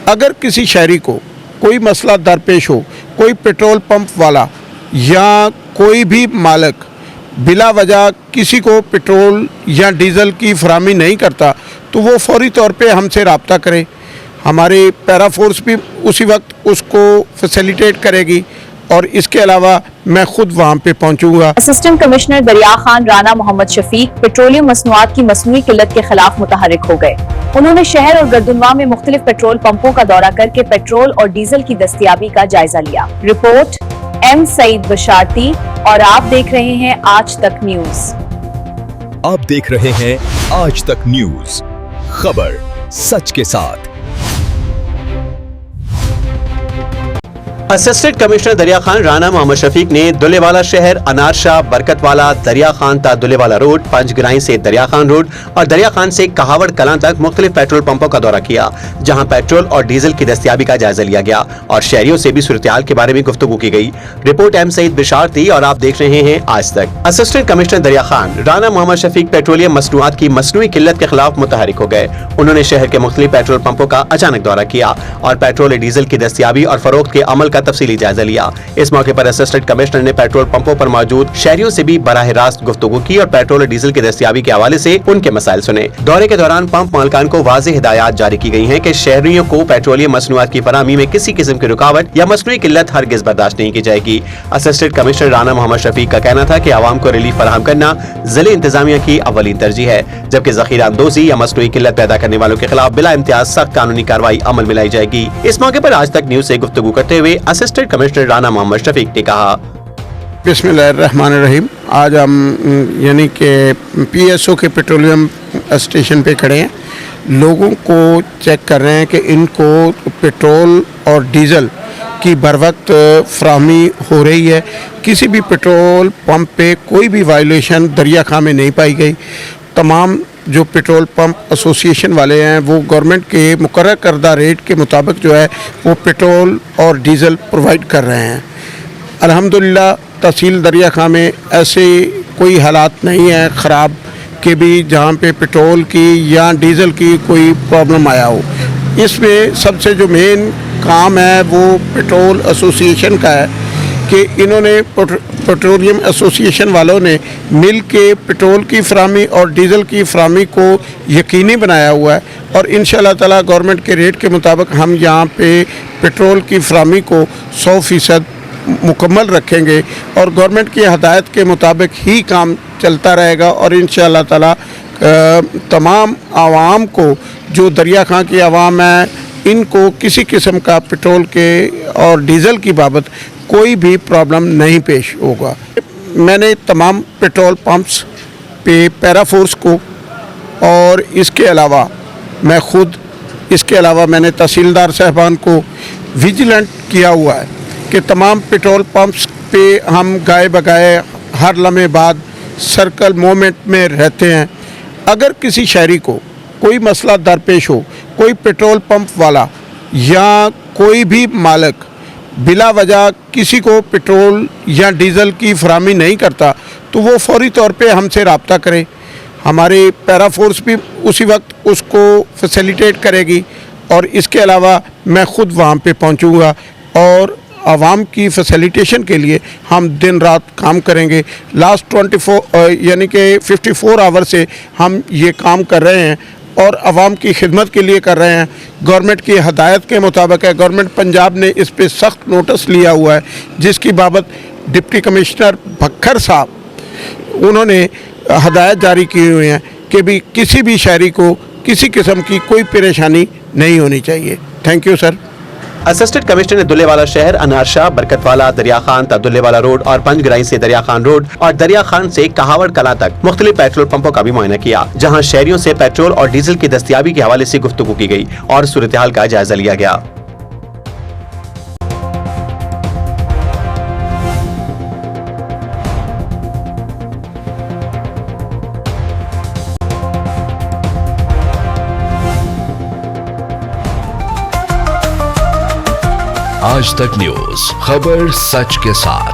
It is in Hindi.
अगर किसी शहरी को कोई मसला दरपेश हो, कोई पेट्रोल पंप वाला या कोई भी मालिक बिला वजह किसी को पेट्रोल या डीज़ल की फराहमी नहीं करता तो वो फौरी तौर पे हमसे रब्ता करे। हमारी पैरा फोर्स भी उसी वक्त उसको फैसिलिटेट करेगी और इसके अलावा मैं खुद वहाँ पे पहुँचूँगा। असिस्टेंट कमिश्नर दरिया खान राना मोहम्मद शफीक पेट्रोलियम मसनूआत की मसनूई किल्लत के खिलाफ मुतहरिक हो गए। उन्होंने शहर और गर्दनवा में मुख्तलिफ पेट्रोल पंपों का दौरा करके पेट्रोल और डीजल की दस्तयाबी का जायजा लिया। रिपोर्ट एम सईद बशारती और आप देख रहे हैं आज तक न्यूज। आप देख रहे हैं आज तक न्यूज, खबर सच के साथ। असिस्टेंट कमिश्नर दरिया खान राना मोहम्मद शफीक ने दुलेवाला शहर, अनारशाह, बरकतवाला, दरिया खान ता दुलेवाला रोड, पंजगराई से दरिया खान रोड और दरिया खान से कहावड़ कलां तक मुख्तलिफ पेट्रोल पंपों का दौरा किया, जहां पेट्रोल और डीजल की दस्तयाबी का जायजा लिया गया और शहरियों से भी सूरत-ए-हाल के बारे में गुफ्तगू की गई। रिपोर्ट एम सईद बशारती और आप देख रहे हैं आज तक। असिस्टेंट कमिश्नर दरिया खान राना मोहम्मद शफीक पेट्रोलियम मसनूआत की मसनूई किल्लत के खिलाफ मुतहरिक हो गए। उन्होंने शहर के मुख्तलिफ पेट्रोल पंपों का अचानक दौरा किया और पेट्रोल और डीजल की दस्तयाबी और फरोख्त के अमल का तफसीली जायजा लिया। इस मौके पर असिस्टेंट कमिश्नर ने पेट्रोल पंपों पर मौजूद शहरियों से भी बराह रास्त गुफ्तगू की और पेट्रोल और डीजल की दस्तयाबी के हवाले से उनके मसाइल सुने। दौरे के दौरान पंप मालिकान को वाज़ेह हिदायत जारी की गई हैं कि शहरियों को पेट्रोलियम मसनूआत की फराहमी में किसी किस्म की रुकावट या मसनूई किल्लत हरगिज बर्दाश्त नहीं की जाएगी। असिस्टेंट कमिश्नर राना मोहम्मद शफीक का कहना था कि आवाम को रिलीफ फराहम करना जिले इंतजामिया की अव्वलीन तरजीह है, जबकि जखीरा अंदोजी या मसनूई किल्लत पैदा करने वालों के खिलाफ बिला इम्तियाज सख्त कानूनी कार्रवाई अमल में लाई जाएगी। इस मौके पर आज तक न्यूज से गुफ्तगू करते हुए असिस्टेंट कमिश्नर राना मोहम्मद शफीक ने कहा, बिस्मिल्लाहिर्रहमानिर्रहीम। आज हम यानी कि PSO के पेट्रोलियम स्टेशन पे खड़े हैं, लोगों को चेक कर रहे हैं कि इनको पेट्रोल और डीज़ल की बर वक्त फराहमी हो रही है। किसी भी पेट्रोल पंप पे कोई भी वायलेशन दरिया खां में नहीं पाई गई। तमाम जो पेट्रोल पंप एसोसिएशन वाले हैं वो गवर्नमेंट के मुकर्रर करदा रेट के मुताबिक जो है वो पेट्रोल और डीज़ल प्रोवाइड कर रहे हैं। अल्हम्दुलिल्लाह तहसील दरिया खां में ऐसे कोई हालात नहीं है ख़राब के भी जहाँ पे पेट्रोल की या डीज़ल की कोई प्रॉब्लम आया हो। इसमें सबसे जो मेन काम है वो पेट्रोल एसोसिएशन का है कि इन्होंने पेट्रोलियम एसोसिएशन वालों ने मिल के पेट्रोल की फराहमी और डीज़ल की फराहमी को यकीनी बनाया हुआ है और इंशाअल्लाह ताला गवर्नमेंट के रेट के मुताबिक हम यहाँ पे पेट्रोल की फराहमी को 100% मुकम्मल रखेंगे और गवर्नमेंट की हदायत के मुताबिक ही काम चलता रहेगा और इंशाअल्लाह ताला तमाम आवाम को जो दरिया खां की आवाम है इनको किसी किस्म का पेट्रोल के और डीज़ल की बाबत कोई भी प्रॉब्लम नहीं पेश होगा। मैंने तमाम पेट्रोल पंप्स पे पैरा फोर्स को और इसके अलावा मैं खुद मैंने तहसीलदार साहबान को विजिलेंट किया हुआ है कि तमाम पेट्रोल पंप्स पे हम गाए बगाए हर लम्हे बाद सर्कल मोमेंट में रहते हैं। अगर किसी शहरी को कोई मसला दरपेश हो, कोई पेट्रोल पंप वाला या कोई भी मालिक बिला वजह किसी को पेट्रोल या डीज़ल की फराहमी नहीं करता तो वो फौरी तौर पे हमसे रब्ता करे। हमारी पैरा फोर्स भी उसी वक्त उसको फैसिलिटेट करेगी और इसके अलावा मैं खुद वहाँ पे पहुँचूँगा और आवाम की फैसिलिटेशन के लिए हम दिन रात काम करेंगे। लास्ट 54 आवर से हम ये काम कर रहे हैं और आवाम की खिदमत के लिए कर रहे हैं। गवर्नमेंट की हदायत के मुताबिक है। गवर्नमेंट पंजाब ने इस पे सख्त नोटिस लिया हुआ है जिसकी बाबत डिप्टी कमिश्नर भक्खर साहब उन्होंने हदायत जारी की हुई है कि भी किसी भी शहरी को किसी किस्म की कोई परेशानी नहीं होनी चाहिए। Thank you sir. Assistant commissioner ने दुलेवाला शहर, अनारशाह, बरकतवाला, दरिया खान ता दुलेवाला रोड और पंजगराई से दरिया खान रोड और दरिया खान से कहावड़ कलां तक मुख्तलिफ पेट्रोल पंपों का भी मुआयना किया, जहां शहरियों से पेट्रोल और डीजल की दस्तयाबी के हवाले से गुफ्तगू की गई और सूरत-ए-हाल का जायजा लिया गया। आज तक न्यूज, खबर सच के साथ।